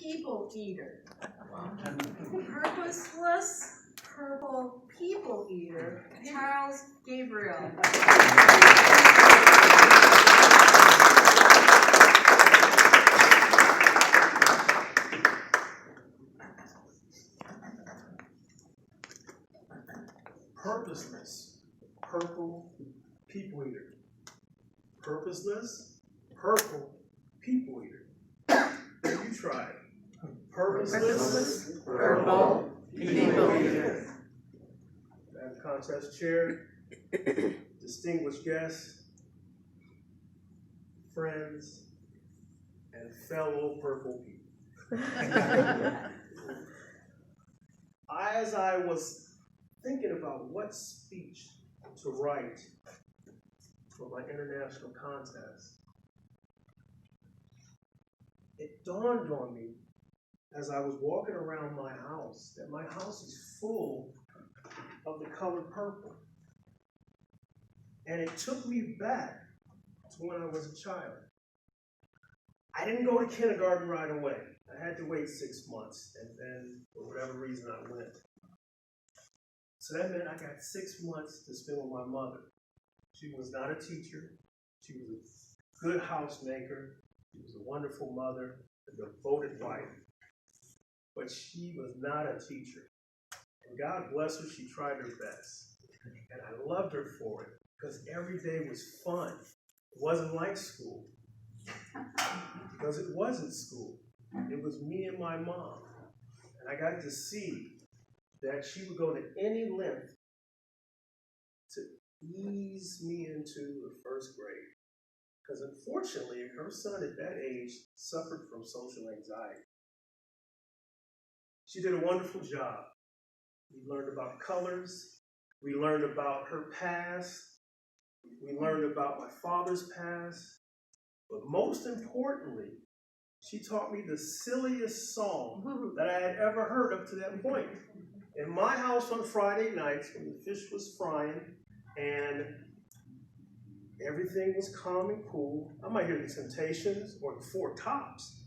people eater. Purposeless purple people eater, Charles Gabriel. Purposeless purple people eater. Purposeless purple people eater. You try it. Purposeless purple people eater. Madam Contest Chair, distinguished guests, friends, and fellow purple people. As I was thinking about what speech to write for my international contest, it dawned on me as I was walking around my house that my house is full of the color purple. And it took me back to when I was a child. I didn't go to kindergarten right away. I had to wait 6 months, and then, for whatever reason, I went. So that meant I got 6 months to spend with my mother. She was not a teacher. She was a good housemaker. She was a wonderful mother, a devoted wife. But she was not a teacher. And God bless her, she tried her best. And I loved her for it, because every day was fun. It wasn't like school. Because it wasn't school. It was me and my mom. And I got to see that she would go to any length to ease me into the first grade. Because unfortunately, her son at that age suffered from social anxiety. She did a wonderful job. We learned about colors. We learned about her past. We learned about my father's past. But most importantly, she taught me the silliest song that I had ever heard up to that point. In my house on Friday nights, when the fish was frying and everything was calm and cool, I might hear the Temptations or the Four Tops,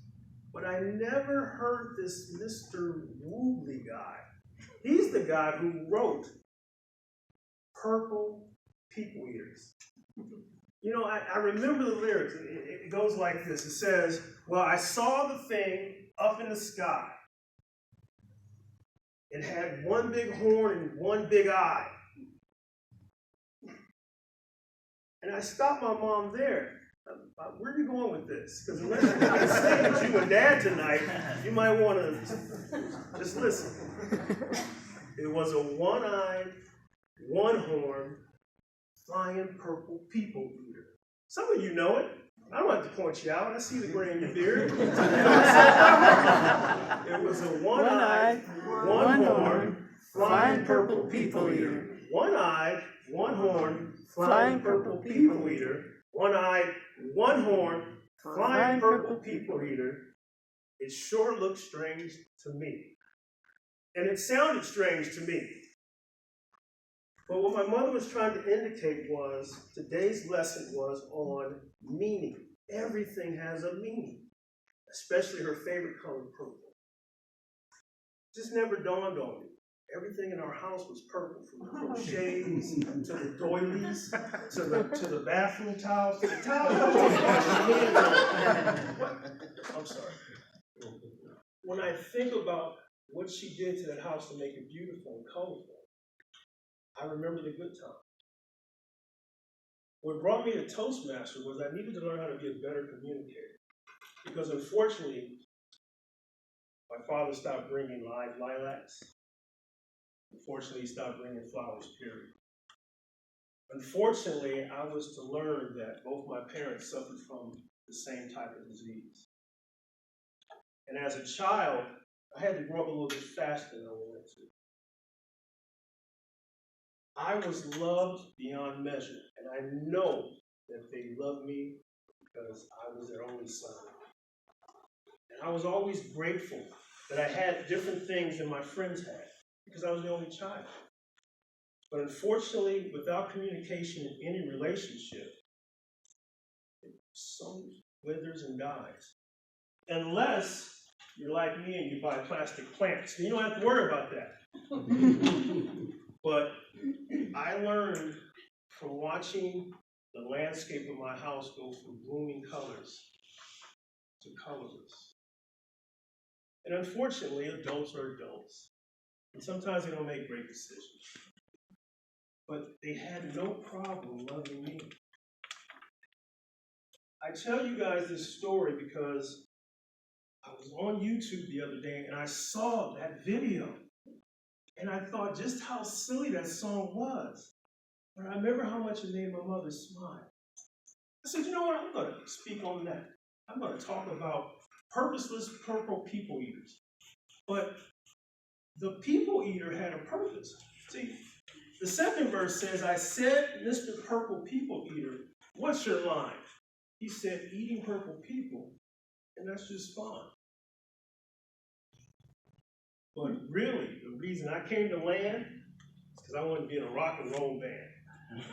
but I never heard this Mr. Woobley guy. He's the guy who wrote Purple People Eaters. You know, I remember the lyrics. It goes like this. It says, well, I saw the thing up in the sky. It had one big horn and one big eye. And I stopped my mom there. Where are you going with this? Because unless you're going to stay with you and Dad tonight, you might want to just listen. It was a one-eyed, one-horned, flying purple people eater. Some of you know it. I don't have to point you out. I see the gray in your beard. It was a one-eyed, one-horned, flying purple people eater. One-eyed, one-horned, flying purple people eater. One-eyed, one-horned, flying purple people eater. It sure looked strange to me. And it sounded strange to me. But what my mother was trying to indicate was, today's lesson was on meaning. Everything has a meaning, especially her favorite color, purple. It just never dawned on me. Everything in our house was purple, from the crotchets to the doilies, to the bathroom towels, to the towels you wash your hands on. I'm sorry. When I think about what she did to that house to make it beautiful and colorful, I remember the good times. What brought me to Toastmaster was I needed to learn how to be a better communicator. Because unfortunately, my father stopped bringing live lilacs. Unfortunately, he stopped bringing flowers, period. Unfortunately, I was to learn that both my parents suffered from the same type of disease. And as a child, I had to grow up a little bit faster than I wanted to. I was loved beyond measure, and I know that they loved me because I was their only son. And I was always grateful that I had different things than my friends had, because I was the only child. But unfortunately, without communication in any relationship, it sows, withers, and dies. Unless you're like me and you buy plastic plants. You don't have to worry about that. But I learned from watching the landscape of my house go from blooming colors to colorless. And unfortunately, adults are adults. And sometimes they don't make great decisions. But they had no problem loving me. I tell you guys this story because I was on YouTube the other day and I saw that video. And I thought just how silly that song was. But I remember how much it made my mother smile. I said, you know what, I'm going to speak on that. I'm going to talk about purposeless purple people eaters. But the people eater had a purpose. See, the second verse says, I said, Mr. Purple People Eater, what's your line? He said, eating purple people, and that's just fine. But really, the reason I came to land is because I wanted to be in a rock and roll band.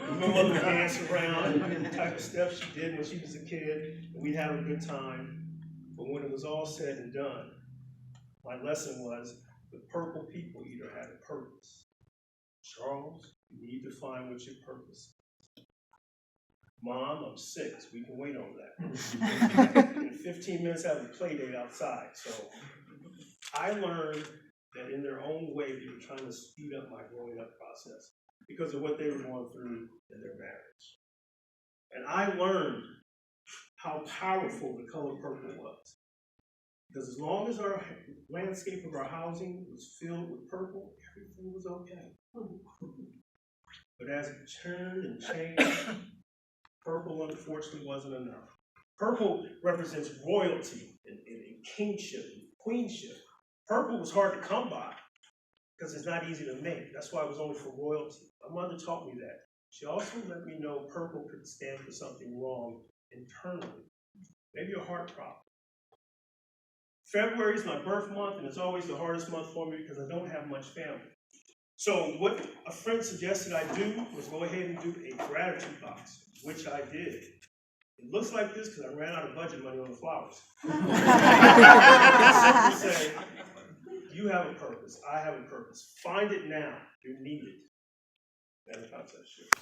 My mother would dance around and did the type of stuff she did when she was a kid, and we'd have a good time. But when it was all said and done, my lesson was the purple people eater had a purpose. Charles, you need to find what your purpose is. Mom, I'm 6. We can wait on that. In 15 minutes, I have a play date outside. So I learned that in their own way, they were trying to speed up my growing up process because of what they were going through in their marriage. And I learned how powerful the color purple was. Because as long as our landscape of our housing was filled with purple, everything was okay. But as it turned and changed, purple unfortunately wasn't enough. Purple represents royalty and kingship and queenship. Purple was hard to come by because it's not easy to make. That's why it was only for royalty. My mother taught me that. She also let me know purple could stand for something wrong internally. Maybe a heart problem. February is my birth month, and it's always the hardest month for me because I don't have much family. So what a friend suggested I do was go ahead and do a gratitude box, which I did. It looks like this because I ran out of budget money on the flowers. I simply say, you have a purpose, I have a purpose. Find it now, you're needed. And the concept shift.